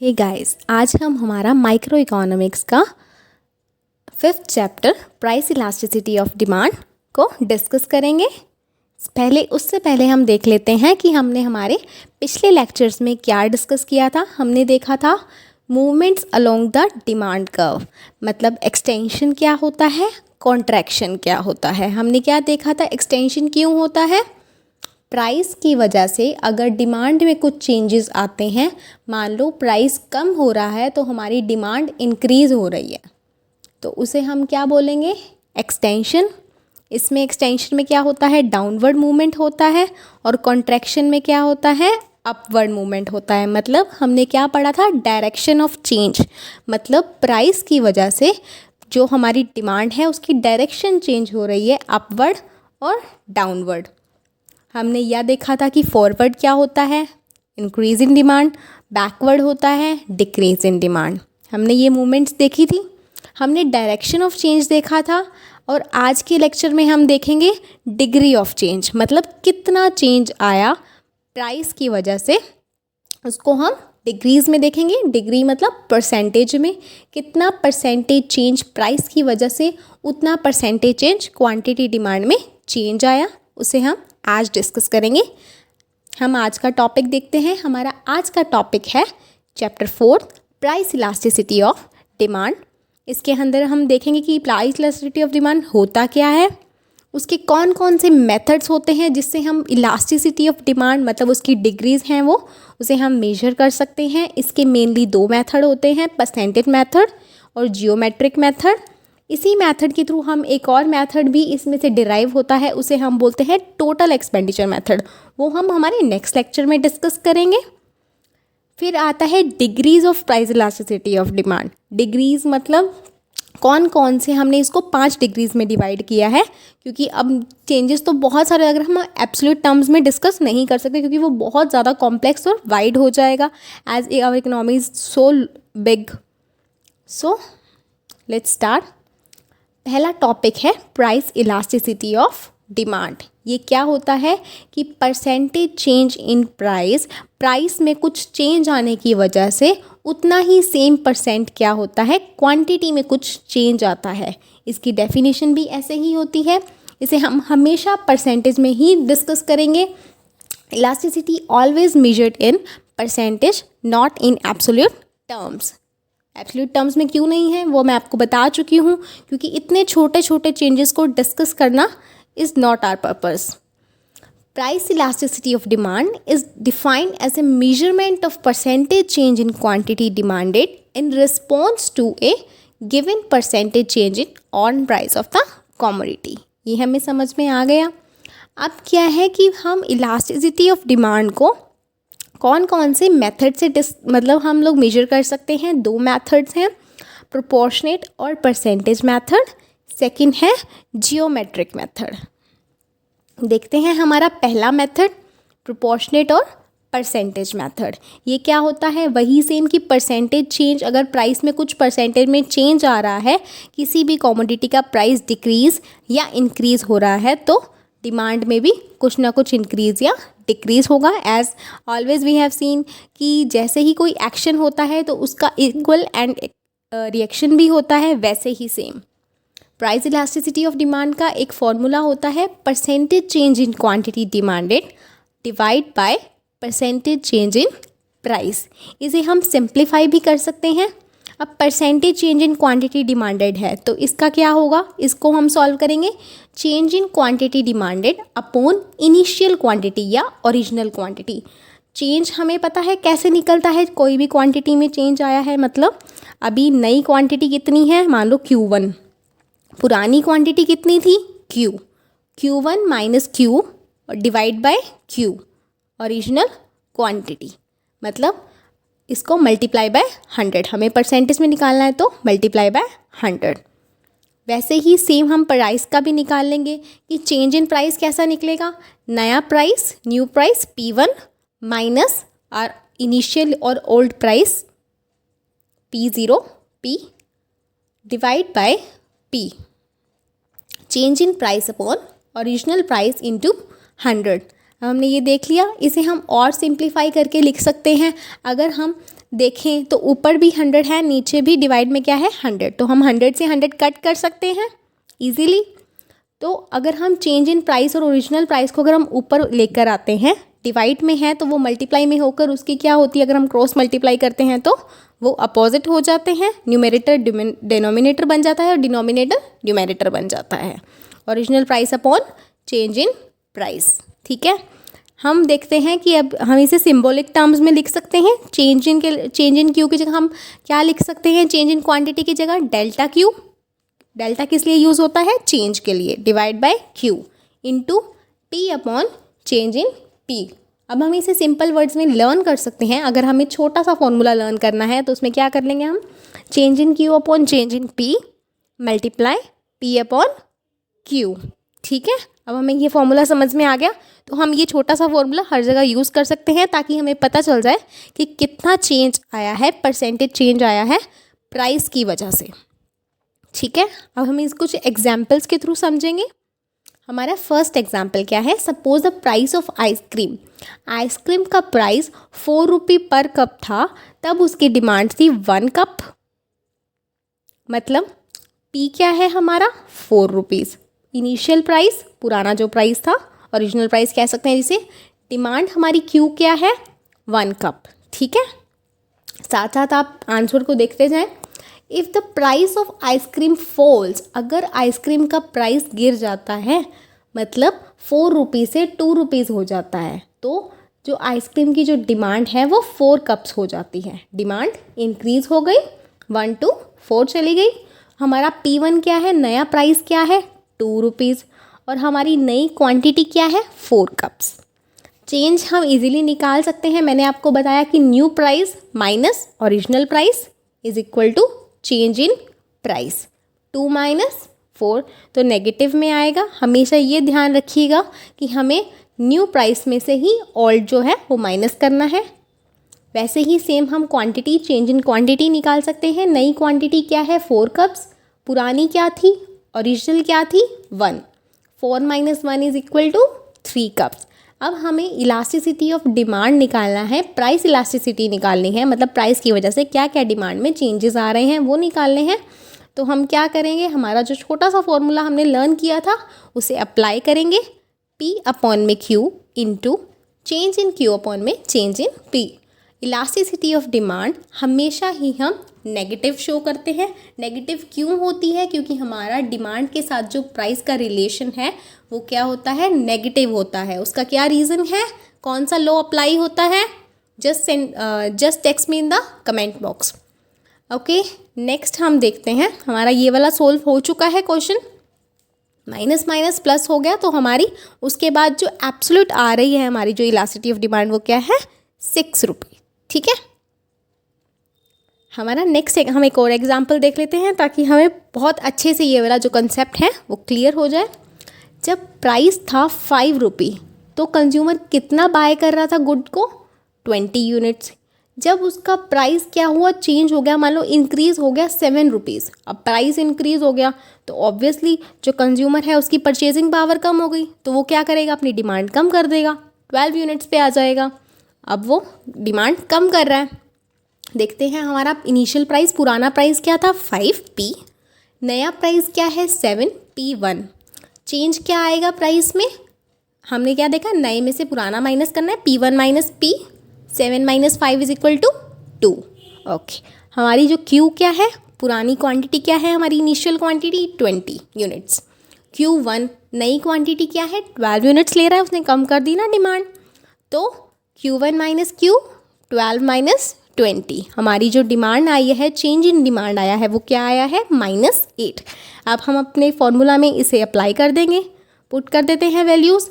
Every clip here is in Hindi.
हे गाइस, आज हम हमारा माइक्रो इकोनॉमिक्स का 5th chapter price elasticity of demand को डिस्कस करेंगे। उससे पहले हम देख लेते हैं कि हमने हमारे पिछले लेक्चर्स में क्या डिस्कस किया था। हमने देखा था movements along the demand curve, मतलब एक्सटेंशन क्या होता है, कॉन्ट्रैक्शन क्या होता है। हमने क्या देखा था, एक्सटेंशन क्यों होता है, प्राइस की वजह से अगर डिमांड में कुछ चेंजेस आते हैं, मान लो प्राइस कम हो रहा है तो हमारी डिमांड इंक्रीज़ हो रही है, तो उसे हम क्या बोलेंगे, एक्सटेंशन। इसमें एक्सटेंशन में क्या होता है, डाउनवर्ड मूवमेंट होता है, और कॉन्ट्रैक्शन में क्या होता है, अपवर्ड मूवमेंट होता है। मतलब हमने क्या पढ़ा था, डायरेक्शन ऑफ चेंज, मतलब प्राइस की वजह से जो हमारी डिमांड है उसकी डायरेक्शन चेंज हो रही है, अपवर्ड और डाउनवर्ड। हमने यह देखा था कि फॉरवर्ड क्या होता है, इंक्रीज इन डिमांड, बैकवर्ड होता है डिक्रीज इन डिमांड। हमने ये मूवमेंट्स देखी थी। हमने डायरेक्शन ऑफ चेंज देखा था, और आज के लेक्चर में हम देखेंगे डिग्री ऑफ चेंज, मतलब कितना चेंज आया प्राइस की वजह से, उसको हम डिग्रीज में देखेंगे। डिग्री मतलब परसेंटेज में, कितना परसेंटेज चेंज प्राइस की वजह से, उतना परसेंटेज चेंज क्वांटिटी डिमांड में चेंज आया, उसे हम आज डिस्कस करेंगे। हम आज का टॉपिक देखते हैं। हमारा आज का टॉपिक है chapter 4 price elasticity of demand. इसके अंदर हम देखेंगे कि प्राइस इलास्टिसिटी ऑफ डिमांड होता क्या है, उसके कौन कौन से मेथड्स होते हैं जिससे हम इलास्टिसिटी ऑफ डिमांड, मतलब उसकी डिग्रीज हैं वो, उसे हम मेजर कर सकते हैं। इसके मेनली 2 मेथड होते हैं, परसेंटेज मेथड और जियोमेट्रिक मेथड। इसी मेथड के थ्रू हम एक और मेथड भी इसमें से डिराइव होता है, उसे हम बोलते हैं टोटल एक्सपेंडिचर मेथड। वो हम हमारे नेक्स्ट लेक्चर में डिस्कस करेंगे। फिर आता है degrees of price elasticity of demand. Degrees मतलब कौन कौन से, हमने इसको 5 डिग्रीज में डिवाइड किया है, क्योंकि अब चेंजेस तो बहुत सारे अगर हम एब्सोल्यूट टर्म्स में डिस्कस नहीं कर सकते, क्योंकि वो बहुत ज़्यादा कॉम्प्लेक्स और वाइड हो जाएगा as our economy is so big. So let's start. पहला टॉपिक है प्राइस इलास्टिसिटी ऑफ डिमांड। ये क्या होता है कि परसेंटेज चेंज इन प्राइस में कुछ चेंज आने की वजह से उतना ही सेम परसेंट क्या होता है, क्वांटिटी में कुछ चेंज आता है। इसकी डेफिनेशन भी ऐसे ही होती है, इसे हम हमेशा परसेंटेज में ही डिस्कस करेंगे। Elasticity always measured in percentage, not in absolute terms. Absolute terms में क्यों नहीं है वो मैं आपको बता चुकी हूँ, क्योंकि इतने छोटे छोटे चेंजेस को डिस्कस करना is not our purpose. Price elasticity of demand is defined as a measurement of percentage change in quantity demanded in response to a given percentage change in on price of the commodity. ये हमें समझ में आ गया। अब क्या है कि हम इलास्टिसिटी ऑफ डिमांड को कौन कौन से मेथड से मतलब हम लोग मेजर कर सकते हैं। 2 मेथड्स हैं, प्रोपोर्शनेट और परसेंटेज मेथड। सेकंड है जियोमेट्रिक मेथड। देखते हैं हमारा पहला मेथड, प्रोपोर्शनेट और परसेंटेज मेथड। ये क्या होता है, वही सेम कि परसेंटेज चेंज, अगर प्राइस में कुछ परसेंटेज में चेंज आ रहा है, किसी भी कमोडिटी का प्राइस डिक्रीज़ या इंक्रीज़ हो रहा है, तो डिमांड में भी कुछ ना कुछ इंक्रीज़ या डिक्रीज़ होगा। As always we have seen कि जैसे ही कोई एक्शन होता है तो उसका इक्वल एंड रिएक्शन भी होता है, वैसे ही same price elasticity of demand का एक फॉर्मूला होता है, percentage change in quantity demanded divide by percentage change in price. इसे हम सिंप्लीफाई भी कर सकते हैं। अब percentage change in quantity demanded है तो इसका क्या होगा, इसको हम सॉल्व करेंगे, change in quantity demanded upon initial quantity या ओरिजिनल क्वांटिटी। चेंज हमें पता है कैसे निकलता है, कोई भी क्वांटिटी में चेंज आया है, मतलब अभी नई क्वांटिटी कितनी है, मान लो Q1, पुरानी क्वांटिटी कितनी थी Q1 minus Q divide by Q original quantity, मतलब इसको मल्टीप्लाई बाय 100, हमें परसेंटेज में निकालना है तो मल्टीप्लाई बाय 100। वैसे ही सेम हम प्राइस का भी निकाल लेंगे कि चेंज इन प्राइस कैसा निकलेगा, नया price new price P1 minus और इनिशियल और old price P0 P divide by P, change in price upon original price into 100। हमने ये देख लिया, इसे हम और सिंप्लीफाई करके लिख सकते हैं। अगर हम देखें तो ऊपर भी 100 है, नीचे भी डिवाइड में क्या है 100, तो हम 100 से 100 कट कर सकते हैं इजीली। तो अगर हम चेंज इन प्राइस और ओरिजिनल प्राइस को अगर हम ऊपर लेकर आते हैं, डिवाइड में है तो वो मल्टीप्लाई में होकर उसकी क्या होती है, अगर हम क्रॉस मल्टीप्लाई करते हैं तो वो अपोजिट हो जाते हैं, न्यूमरेटर डिनोमिनेटर बन जाता है और डिनोमिनेटर न्यूमरेटर बन जाता है। Original price upon change in price, ठीक है। हम देखते हैं कि अब हम इसे सिंबॉलिक टर्म्स में लिख सकते हैं। चेंज इन क्यू की जगह हम क्या लिख सकते हैं, चेंज इन क्वांटिटी की जगह डेल्टा क्यू। डेल्टा किस लिए यूज़ होता है, चेंज के लिए, divide by Q into P upon change in P. अब हम इसे सिंपल वर्ड्स में लर्न कर सकते हैं। अगर हमें छोटा सा फॉर्मूला लर्न करना है तो उसमें क्या कर लेंगे हम, change in Q upon change in P multiply P upon Q, ठीक है। अब हमें ये फॉर्मूला समझ में आ गया, तो हम ये छोटा सा फॉर्मूला हर जगह यूज़ कर सकते हैं ताकि हमें पता चल जाए कि कितना चेंज आया है, परसेंटेज चेंज आया है प्राइस की वजह से, ठीक है। अब हम इस कुछ एग्जाम्पल्स के थ्रू समझेंगे। हमारा फर्स्ट एग्जाम्पल क्या है, suppose the price of ice cream. Ice cream का प्राइस 4 रुपये पर कप था, तब उसकी डिमांड थी 1 कप, मतलब पी क्या है हमारा 4 रुपीज़। इनिशियल प्राइस पुराना जो प्राइस था, ओरिजिनल प्राइस कह सकते हैं जिसे। डिमांड हमारी क्यू क्या है 1 कप, ठीक है। साथ साथ आप आंसर को देखते जाएं। If the price of ice cream falls, अगर आइसक्रीम का प्राइस गिर जाता है, मतलब 4 रुपीज़ से 2 रुपीज़ हो जाता है, तो जो आइसक्रीम की जो डिमांड है वो 4 कप्स हो जाती है। डिमांड इंक्रीज हो गई, 1 to 4 चली गई। हमारा P1 क्या है, नया प्राइस क्या है 2 रुपीज़, और हमारी नई क्वांटिटी क्या है 4 कप्स। चेंज हम इजीली निकाल सकते हैं। मैंने आपको बताया कि new price minus original price is equal to change in price. 2 minus 4 तो नेगेटिव में आएगा। हमेशा ये ध्यान रखिएगा कि हमें न्यू प्राइस में से ही ओल्ड जो है वो माइनस करना है। वैसे ही सेम हम क्वांटिटी, चेंज इन क्वांटिटी निकाल सकते हैं। नई क्वांटिटी क्या है 4 कप्स, पुरानी क्या थी, ओरिजिनल क्या थी 1। 4 minus 1 is equal to 3 cups. अब हमें इलास्टिसिटी ऑफ डिमांड निकालना है, प्राइस इलास्टिसिटी निकालनी है, मतलब प्राइस की वजह से क्या क्या डिमांड में चेंजेस आ रहे हैं वो निकालने हैं। तो हम क्या करेंगे, हमारा जो छोटा सा फॉर्मूला हमने लर्न किया था उसे अप्लाई करेंगे। P अपॉन में Q into change in Q upon में change in P। Elasticity of demand हमेशा ही हम नेगेटिव शो करते हैं। नेगेटिव क्यों होती है, क्योंकि हमारा डिमांड के साथ जो प्राइस का रिलेशन है वो क्या होता है, नेगेटिव होता है। उसका क्या रीज़न है, कौन सा लॉ अप्लाई होता है, just text me in the comment box. Okay, next हम देखते हैं। हमारा ये वाला सोल्व हो चुका है क्वेश्चन, माइनस माइनस प्लस हो गया, तो हमारी उसके बाद जो एब्सोल्यूट आ रही है हमारी जो इलास्टिसिटी ऑफ डिमांड वो क्या है 6 रुपये, ठीक है। हमारा नेक्स्ट हम एक और एग्जांपल देख लेते हैं ताकि हमें बहुत अच्छे से ये वाला जो कंसेप्ट है वो क्लियर हो जाए। जब प्राइस था 5 रुपये तो कंज्यूमर कितना बाय कर रहा था गुड को 20 यूनिट्स। जब उसका प्राइस क्या हुआ, चेंज हो गया, मान लो इंक्रीज़ हो गया 7 रुपीज़। अब प्राइस इंक्रीज़ हो गया तो ऑब्वियसली जो कंज्यूमर है उसकी परचेजिंग पावर कम हो गई, तो वो क्या करेगा, अपनी डिमांड कम कर देगा, 12 यूनिट्स पे आ जाएगा। अब वो डिमांड कम कर रहा है। देखते हैं हमारा इनिशियल प्राइस, पुराना प्राइस क्या था 5P, नया प्राइस क्या है 7P1। चेंज क्या आएगा प्राइस में, हमने क्या देखा, नए में से पुराना माइनस करना है, P1 minus P, 7 minus 5 is equal to 2। Okay, हमारी जो Q क्या है, पुरानी क्वांटिटी क्या है, हमारी इनिशियल क्वांटिटी 20 यूनिट्स। Q1 नई क्वांटिटी क्या है 12 यूनिट्स ले रहा है, उसने कम कर दी ना डिमांड, तो Q1 माइनस Q 12 माइनस 20, हमारी जो डिमांड आई है, चेंज इन डिमांड आया है वो क्या आया है -8। अब हम अपने फॉर्मूला में इसे अप्लाई कर देंगे, पुट कर देते हैं वैल्यूज़,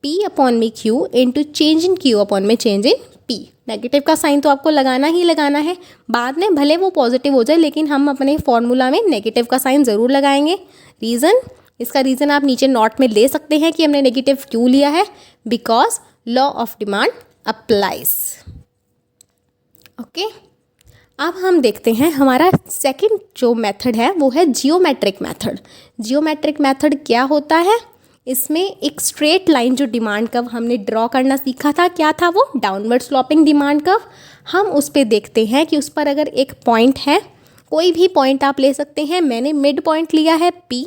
P अपॉन में Q into change in Q upon में चेंज इन P। नेगेटिव का साइन तो आपको लगाना ही लगाना है, बाद में भले वो पॉजिटिव हो जाए लेकिन हम अपने फॉर्मूला में नेगेटिव का साइन ज़रूर लगाएंगे। रीज़न, इसका रीज़न आप नीचे नोट में ले सकते हैं कि हमने नेगेटिव क्यों लिया है, because law of demand applies. Okay, अब हम देखते हैं हमारा सेकंड जो मेथड है वो है जियोमेट्रिक मेथड। जियोमेट्रिक मेथड क्या होता है, इसमें एक स्ट्रेट लाइन जो डिमांड कर्व हमने ड्रॉ करना सीखा था, क्या था वो? Downward sloping demand curve. हम उस पर देखते हैं कि उस पर अगर एक पॉइंट है, कोई भी पॉइंट आप ले सकते हैं, मैंने मिड पॉइंट लिया है P।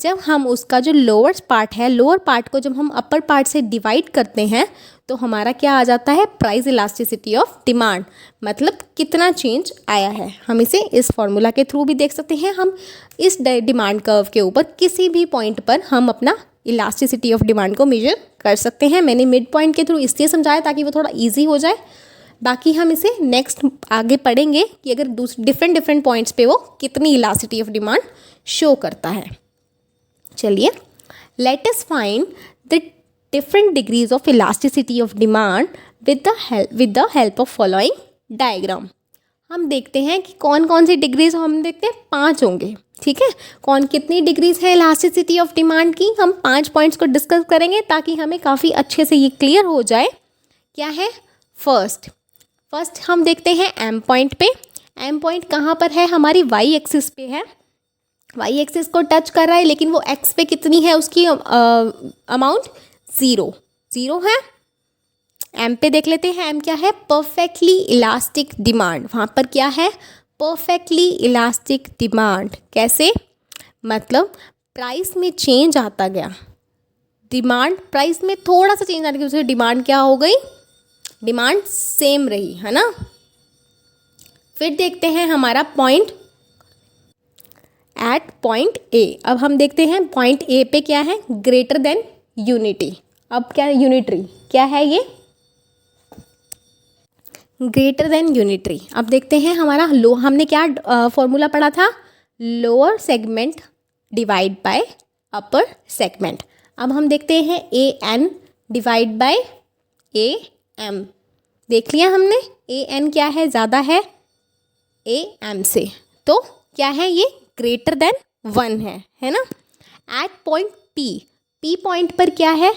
जब हम उसका जो लोअर पार्ट है, लोअर पार्ट को जब हम अपर पार्ट से डिवाइड करते हैं तो हमारा क्या आ जाता है? प्राइस इलास्टिसिटी ऑफ डिमांड, मतलब कितना चेंज आया है। हम इसे इस फॉर्मूला के थ्रू भी देख सकते हैं। हम इस डिमांड कर्व के ऊपर किसी भी पॉइंट पर हम अपना इलास्टिसिटी ऑफ डिमांड को मेजर कर सकते हैं। मैंने मिड पॉइंट के थ्रू इसलिए समझाया ताकि वो थोड़ा ईजी हो जाए। बाकी हम इसे नेक्स्ट आगे पढ़ेंगे कि अगर डिफरेंट पॉइंट्स पे वो कितनी इलास्टिसिटी ऑफ डिमांड शो करता है। चलिए, let us find the different degrees of elasticity of demand with the help of following diagram. हम देखते हैं कि कौन कौन सी डिग्रीज हम देखते हैं, 5 होंगे। ठीक है, कौन कितनी डिग्रीज है इलास्टिसिटी ऑफ डिमांड की, हम 5 पॉइंट्स को डिस्कस करेंगे ताकि हमें काफ़ी अच्छे से ये क्लियर हो जाए। क्या है? फर्स्ट हम देखते हैं एम पॉइंट पे। एम पॉइंट कहाँ पर है? हमारी वाई एक्सिस पे है, वाई एक्सिस को टच कर रहा है, लेकिन वो एक्स पे कितनी है उसकी अमाउंट? 0 है। एम पे देख लेते हैं, एम क्या है? Perfectly elastic demand. वहाँ पर क्या है? Perfectly elastic demand. कैसे? मतलब प्राइस में चेंज आता गया, डिमांड प्राइस में थोड़ा सा चेंज आने की वजह से डिमांड क्या हो गई? डिमांड सेम रही, है ना। फिर देखते हैं हमारा पॉइंट एट पॉइंट ए। अब हम देखते हैं पॉइंट ए पे क्या है? Greater than unity. अब क्या? यूनिटरी। क्या है ये? Greater than unitary. अब देखते हैं हमारा हमने क्या फॉर्मूला पढ़ा था? Lower segment divide by upper segment. अब हम देखते हैं A N divide by A M. देख लिया हमने, ए एन क्या है? ज़्यादा है ए एम से, तो क्या है ये? ग्रेटर देन 1 है ना। एट पॉइंट पी पॉइंट पर क्या है?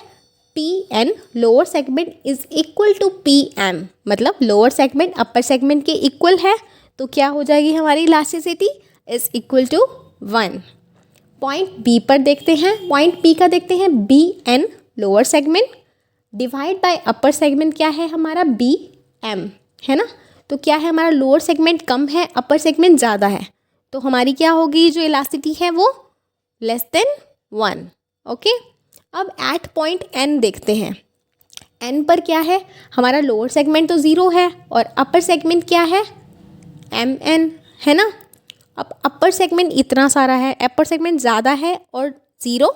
P N lower segment is equal to P M, मतलब लोअर सेगमेंट अपर सेगमेंट के इक्वल है, तो क्या हो जाएगी हमारी elasticity? Is equal to 1। Point B पर देखते हैं, पॉइंट बी का देखते हैं, B N lower segment divide by upper segment क्या है हमारा? बी एम, है ना। तो क्या है हमारा? लोअर सेगमेंट कम है, अपर सेगमेंट ज़्यादा है, तो हमारी क्या होगी जो इलास्टिसिटी है वो लेस देन 1। ओके, अब एट पॉइंट एन देखते हैं। एन पर क्या है? हमारा लोअर सेगमेंट तो 0 है और अपर सेगमेंट क्या है? एम एन, है ना। अब अपर सेगमेंट इतना सारा है, अपर सेगमेंट ज़्यादा है और 0,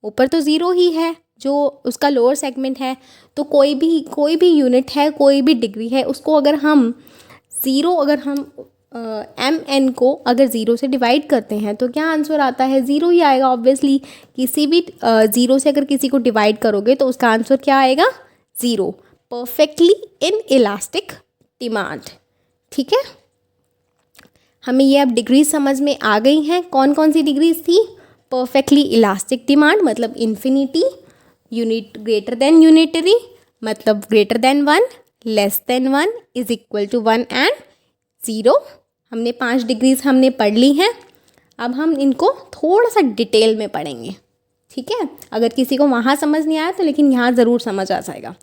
ऊपर तो 0 ही है जो उसका लोअर सेगमेंट है। तो कोई भी यूनिट है, कोई भी डिग्री है, उसको अगर हम एम एन को अगर 0 से डिवाइड करते हैं तो क्या आंसर आता है? 0 ही आएगा ऑब्वियसली। किसी भी 0 से अगर किसी को डिवाइड करोगे तो उसका आंसर क्या आएगा? 0। Perfectly in elastic demand. ठीक है, हमें ये अब डिग्रीज समझ में आ गई हैं। कौन कौन सी डिग्रीज थी? परफेक्टली इलास्टिक डिमांड मतलब infinity, unit greater than unitary मतलब greater than 1, less than 1, is equal to 1 and 0। हमने 5 डिग्रीज हमने पढ़ ली हैं। अब हम इनको थोड़ा सा डिटेल में पढ़ेंगे। ठीक है, अगर किसी को वहाँ समझ नहीं आया तो लेकिन यहाँ ज़रूर समझ आ जाएगा।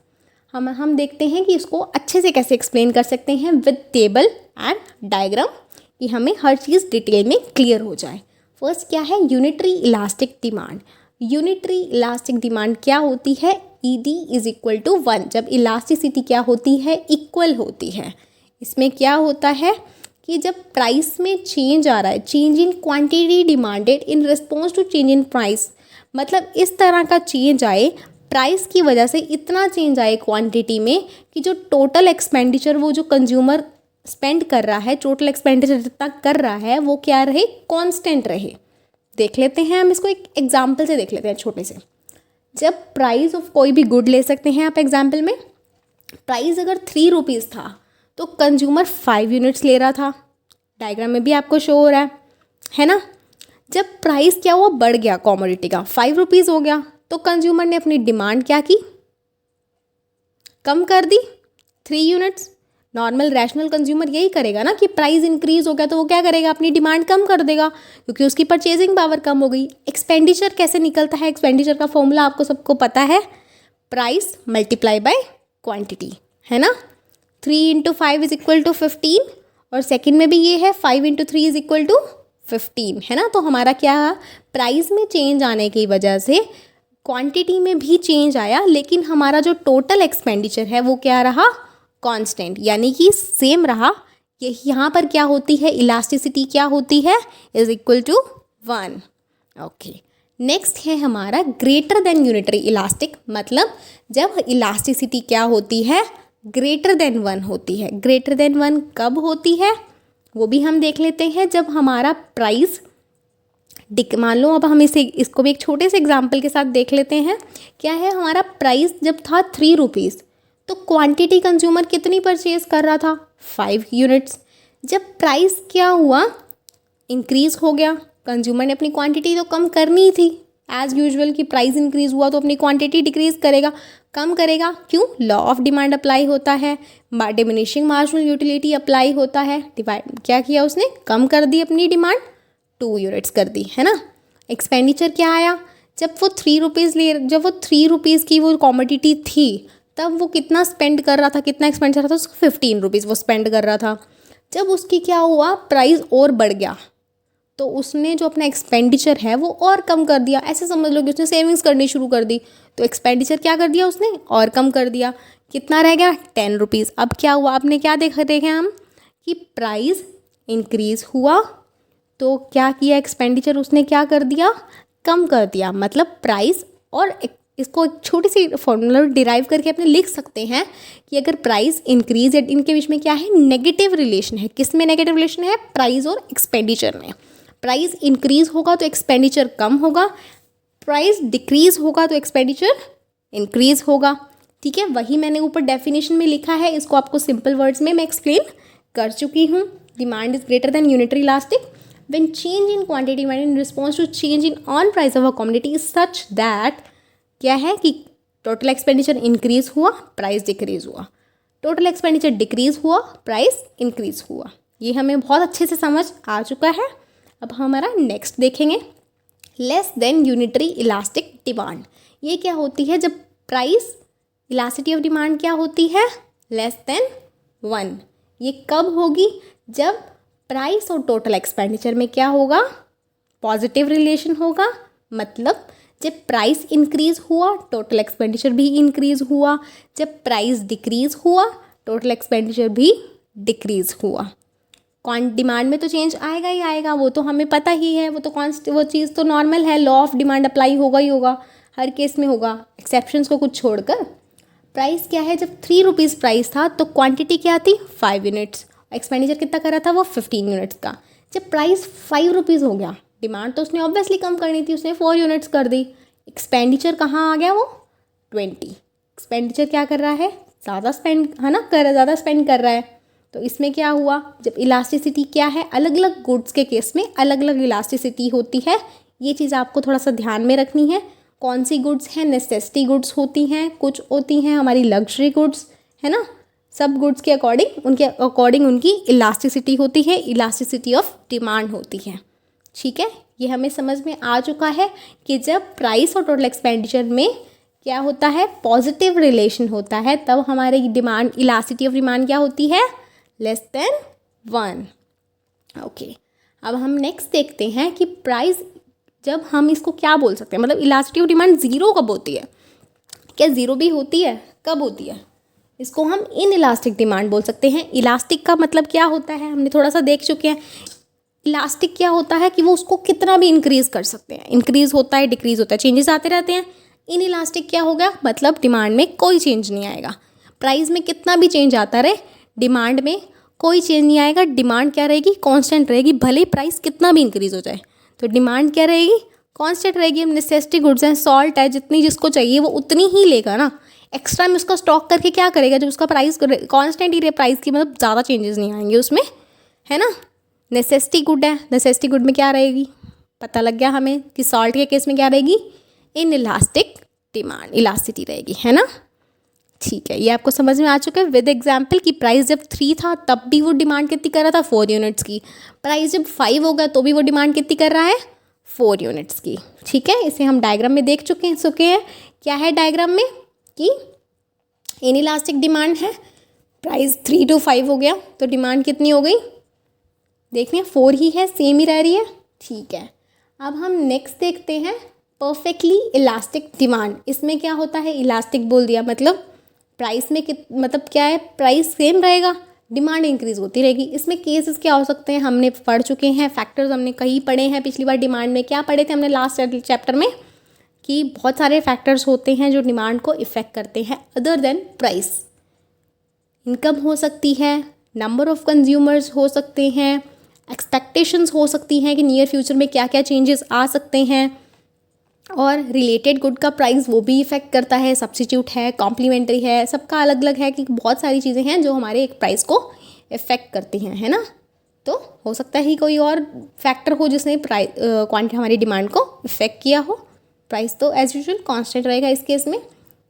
हम देखते हैं कि इसको अच्छे से कैसे एक्सप्लेन कर सकते हैं विद टेबल एंड डायग्राम, कि हमें हर चीज़ डिटेल में क्लियर हो जाए। फर्स्ट क्या है? Unitary elastic demand. Unitary elastic demand क्या होती है? ED is equal to 1। जब इलास्टिसिटी क्या होती है? इक्वल होती है। इसमें क्या होता है कि जब प्राइस में चेंज आ रहा है, change in quantity demanded in response to change in price, मतलब इस तरह का चेंज आए, प्राइस की वजह से इतना चेंज आए क्वांटिटी में कि जो टोटल एक्सपेंडिचर वो जो कंज्यूमर स्पेंड कर रहा है, टोटल एक्सपेंडिचर जितना कर रहा है वो क्या रहे? कांस्टेंट रहे। देख लेते हैं हम इसको एक एग्जांपल से देख लेते हैं छोटे से। जब प्राइस ऑफ कोई भी गुड ले सकते हैं आप एग्जांपल में, प्राइस अगर 3 रुपीज़ था तो कंज्यूमर 5 यूनिट्स ले रहा था, डायग्राम में भी आपको शो हो रहा है ना। जब प्राइस क्या हुआ? बढ़ गया कमोडिटी का, 5 रुपीज़ हो गया, तो कंज्यूमर ने अपनी डिमांड क्या की? कम कर दी, 3 यूनिट्स। नॉर्मल रैशनल कंज्यूमर यही करेगा ना कि प्राइस इंक्रीज हो गया तो वो क्या करेगा, अपनी डिमांड कम कर देगा क्योंकि उसकी परचेजिंग पावर कम हो गई। एक्सपेंडिचर कैसे निकलता है, एक्सपेंडिचर का फॉर्मूला आपको सबको पता है, प्राइस मल्टीप्लाई बाय क्वांटिटी, है ना। 3 × 5 = 15 और सेकंड में भी ये है 5 × 3 = 15, है ना। तो हमारा क्या, प्राइस में चेंज आने की वजह से क्वांटिटी में भी चेंज आया, लेकिन हमारा जो टोटल एक्सपेंडिचर है वो क्या रहा, कांस्टेंट, यानी कि सेम रहा। ये यहाँ पर क्या होती है, इलास्टिसिटी क्या होती है, = 1। ओके, नेक्स्ट है हमारा ग्रेटर देन यूनिटरी इलास्टिक, मतलब जब इलास्टिसिटी क्या होती है, ग्रेटर देन 1 होती है। ग्रेटर देन 1 कब होती है वो भी हम देख लेते हैं, जब हमारा प्राइस मान लो, अब हम इसको भी एक छोटे से एग्जाम्पल के साथ देख लेते हैं। क्या है, हमारा प्राइस जब था 3 रुपीज़ तो क्वांटिटी कंज्यूमर कितनी परचेज कर रहा था, 5 यूनिट्स। जब प्राइस क्या हुआ, इंक्रीज़ हो गया, कंज्यूमर ने अपनी क्वांटिटी तो कम करनी थी एज़ यूजुअल, कि प्राइस इंक्रीज़ हुआ तो अपनी क्वांटिटी डिक्रीज़ करेगा, कम करेगा। क्यों, लॉ ऑफ डिमांड अप्लाई होता है, डिमिनिशिंग मार्जिनल यूटिलिटी अप्लाई होता है। डिवाइड क्या किया उसने, कम कर दी अपनी डिमांड, 2 यूनिट्स कर दी, है ना। एक्सपेंडिचर क्या आया, जब वो 3 रुपीज़ की वो कॉमोडिटी थी तब वो कितना स्पेंड कर रहा था, कितना एक्सपेंडिचर था, उसको 15 रुपीज़ वो स्पेंड कर रहा था। जब उसकी क्या हुआ, प्राइस और बढ़ गया तो उसने जो अपना एक्सपेंडिचर है वो और कम कर दिया। ऐसे समझ लो कि उसने सेविंग्स करनी शुरू कर दी, तो एक्सपेंडिचर क्या कर दिया उसने, और कम कर दिया। कितना रह गया, 10 रुपीज़। अब क्या हुआ, आपने क्या देखे हम कि प्राइस इंक्रीज़ हुआ तो क्या किया, एक्सपेंडिचर उसने क्या कर दिया, कम कर दिया। मतलब प्राइस, और इसको एक छोटी सी फॉर्मूला डिराइव करके अपने लिख सकते हैं कि अगर प्राइस इंक्रीज, इनके बीच में क्या है, नेगेटिव रिलेशन है। किस में नेगेटिव रिलेशन है, प्राइस और एक्सपेंडिचर में। प्राइस इंक्रीज होगा तो एक्सपेंडिचर कम होगा, प्राइस डिक्रीज होगा तो एक्सपेंडिचर इंक्रीज होगा। ठीक है, वही मैंने ऊपर डेफिनेशन में लिखा है, इसको आपको सिंपल वर्ड्स में मैं एक्सप्लेन कर चुकी हूँ। Demand is greater than unitary elastic when change in quantity when in response to change in on price of a commodity is such that क्या है कि टोटल एक्सपेंडिचर इंक्रीज हुआ, प्राइस डिक्रीज हुआ, टोटल एक्सपेंडिचर डिक्रीज हुआ, प्राइस इंक्रीज हुआ। ये हमें बहुत अच्छे से समझ आ चुका है। अब हमारा नेक्स्ट देखेंगे, less than unitary elastic demand. ये क्या होती है, जब प्राइस इलास्टिसिटी ऑफ डिमांड क्या होती है, लेस देन 1। ये कब होगी, जब प्राइस और टोटल एक्सपेंडिचर में क्या होगा, पॉजिटिव रिलेशन होगा। मतलब जब प्राइस इंक्रीज हुआ टोटल एक्सपेंडिचर भी इंक्रीज हुआ, जब प्राइस डिक्रीज हुआ टोटल एक्सपेंडिचर भी डिक्रीज हुआ। डिमांड में तो चेंज आएगा ही आएगा, वो तो हमें पता ही है, वो चीज़ तो नॉर्मल है, लॉ ऑफ डिमांड अप्लाई होगा ही होगा, हर केस में होगा, एक्सेप्शंस को कुछ छोड़कर। प्राइस क्या है, जब 3 रुपीज़ प्राइस था तो क्वांटिटी क्या थी, 5 यूनिट्स, एक्सपेंडिचर कितना कर रहा था वो 15 यूनिट्स का। जब प्राइस 5 रुपीज़ हो गया, डिमांड तो उसने ऑब्वियसली कम करनी थी, उसने 4 यूनिट्स कर दी। एक्सपेंडिचर कहाँ आ गया, वो 20। एक्सपेंडिचर क्या कर रहा है, ज़्यादा स्पेंड, है ना, ज़्यादा स्पेंड कर रहा है। तो इसमें क्या हुआ, जब इलास्टिसिटी क्या है, अलग अलग गुड्स के केस में अलग अलग इलास्टिसिटी होती है। ये चीज़ आपको थोड़ा सा ध्यान में रखनी है। कौन सी गुड्स हैं, नेसेसिटी गुड्स होती हैं, कुछ होती हैं हमारी लग्जरी गुड्स, है ना। सब गुड्स के अकॉर्डिंग उनकी इलास्टिसिटी होती है, इलास्टिसिटी ऑफ डिमांड होती है। ठीक है, ये हमें समझ में आ चुका है कि जब प्राइस और टोटल एक्सपेंडिचर में क्या होता है, पॉजिटिव रिलेशन होता है, तब हमारी डिमांड, इलास्टिसिटी ऑफ डिमांड क्या होती है, लेस देन 1। ओके, अब हम नेक्स्ट देखते हैं कि प्राइस, जब हम इसको क्या बोल सकते हैं, मतलब इलास्टिसिटी ऑफ डिमांड ज़ीरो कब होती है, क्या ज़ीरो भी होती है, कब होती है, इसको हम इन इलास्टिक डिमांड बोल सकते हैं। इलास्टिक का मतलब क्या होता है, हमने थोड़ा सा देख चुके हैं। इलास्टिक क्या होता है कि वो उसको कितना भी इंक्रीज़ कर सकते हैं, इंक्रीज़ होता है, डिक्रीज़ होता है, चेंजेस आते रहते हैं। इन इलास्टिक क्या होगा, मतलब डिमांड में कोई चेंज नहीं आएगा। प्राइस में कितना भी चेंज आता रहे, डिमांड में कोई चेंज नहीं आएगा। डिमांड क्या रहेगी, कांस्टेंट रहेगी, भले प्राइस कितना भी इंक्रीज़ हो जाए। तो डिमांड क्या रहेगी, कांस्टेंट रहेगी। नेसेसिटी गुड्स हैं, सॉल्ट है, जितनी जिसको चाहिए वो उतनी ही लेगा ना। एक्स्ट्रा में उसका स्टॉक करके क्या करेगा, जब उसका प्राइस कांस्टेंट ही रहे, प्राइस की मतलब ज़्यादा चेंजेस नहीं आएंगे उसमें, है ना। नेसेसिटी गुड है, नेसेसिटी गुड में क्या रहेगी, पता लग गया हमें कि सॉल्ट के केस में क्या रहेगी, इन इलास्टिक डिमांड, इलास्टिसिटी रहेगी, है ना। ठीक है, ये आपको समझ में आ चुका है विद एग्जाम्पल कि प्राइस जब 3 था तब भी वो डिमांड कितनी कर रहा था, 4 यूनिट्स की। प्राइस जब 5 होगा तो भी वो डिमांड कितनी कर रहा है, 4 यूनिट्स की। ठीक है, इसे हम डायग्राम में देख चुके हैं। क्या है डायग्राम में कि इनइलास्टिक डिमांड है, प्राइस 3 to 5 हो गया तो डिमांड कितनी हो गई, देखिए 4 ही है, सेम ही रह रही है। ठीक है, अब हम नेक्स्ट देखते हैं परफेक्टली इलास्टिक डिमांड। इसमें क्या होता है, इलास्टिक बोल दिया मतलब प्राइस में मतलब क्या है, प्राइस सेम रहेगा, डिमांड इंक्रीज होती रहेगी। इसमें केसेस क्या हो सकते हैं हमने पढ़ चुके हैं, फैक्टर्स हमने कहीं पढ़े हैं पिछली बार। डिमांड में क्या पढ़े थे हमने लास्ट चैप्टर में, कि बहुत सारे फैक्टर्स होते हैं जो डिमांड को इफ़ेक्ट करते हैं अदर देन प्राइस। इनकम हो सकती है, नंबर ऑफ़ कंज्यूमर्स हो सकते हैं, एक्सपेक्टेशंस हो सकती हैं कि नियर फ्यूचर में क्या क्या चेंजेस आ सकते हैं, और रिलेटेड गुड का प्राइस वो भी इफ़ेक्ट करता है, सब्स्टिट्यूट है, कॉम्प्लीमेंट्री है, सबका अलग अलग है कि बहुत सारी चीज़ें हैं जो हमारे एक प्राइस को इफ़ेक्ट करती हैं, है ना। तो हो सकता है कोई और फैक्टर हो जिसने क्वांटिटी हमारी डिमांड को इफ़ेक्ट किया हो। प्राइस तो एज यूजुअल कांस्टेंट रहेगा इस केस में।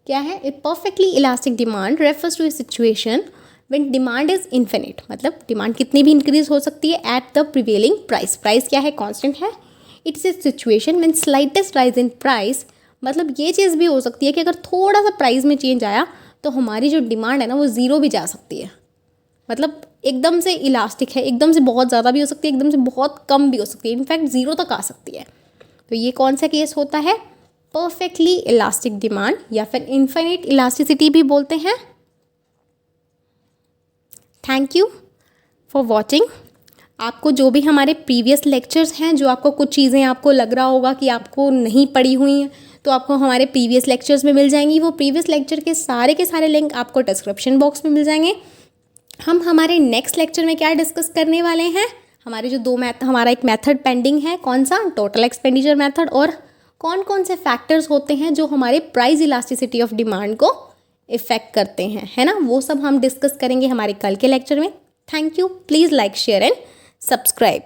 क्या है, a perfectly elastic demand refers to a situation when demand is infinite, मतलब डिमांड कितनी भी इंक्रीज हो सकती है at the prevailing price. Price क्या है, कांस्टेंट है। It's a situation when slightest rise in price, मतलब ये चीज़ भी हो सकती है कि अगर थोड़ा सा प्राइस में चेंज आया तो हमारी जो डिमांड है ना वो ज़ीरो भी जा सकती है। मतलब एकदम से इलास्टिक है, एकदम से बहुत ज़्यादा भी हो सकती है, एकदम से बहुत कम भी हो सकती है, इनफैक्ट ज़ीरो तक आ सकती है। तो ये कौन सा केस होता है, परफेक्टली इलास्टिक डिमांड, या फिर इन्फिनिट इलास्टिसिटी भी बोलते हैं। Thank you for watching. आपको जो भी हमारे प्रीवियस लेक्चर्स हैं, जो आपको कुछ चीज़ें आपको लग रहा होगा कि आपको नहीं पढ़ी हुई हैं, तो आपको हमारे प्रीवियस लेक्चर्स में मिल जाएंगी। वो प्रीवियस लेक्चर के सारे लिंक आपको डिस्क्रिप्शन बॉक्स में मिल जाएंगे। हम हमारे नेक्स्ट लेक्चर में क्या डिस्कस करने वाले हैं, हमारे जो हमारा एक मेथड पेंडिंग है, कौन सा, टोटल एक्सपेंडिचर मेथड, और कौन कौन से फैक्टर्स होते हैं जो हमारे प्राइस इलास्टिसिटी ऑफ डिमांड को इफ़ेक्ट करते हैं, है ना। वो सब हम डिस्कस करेंगे हमारे कल के लेक्चर में। Thank you, please like, share and subscribe.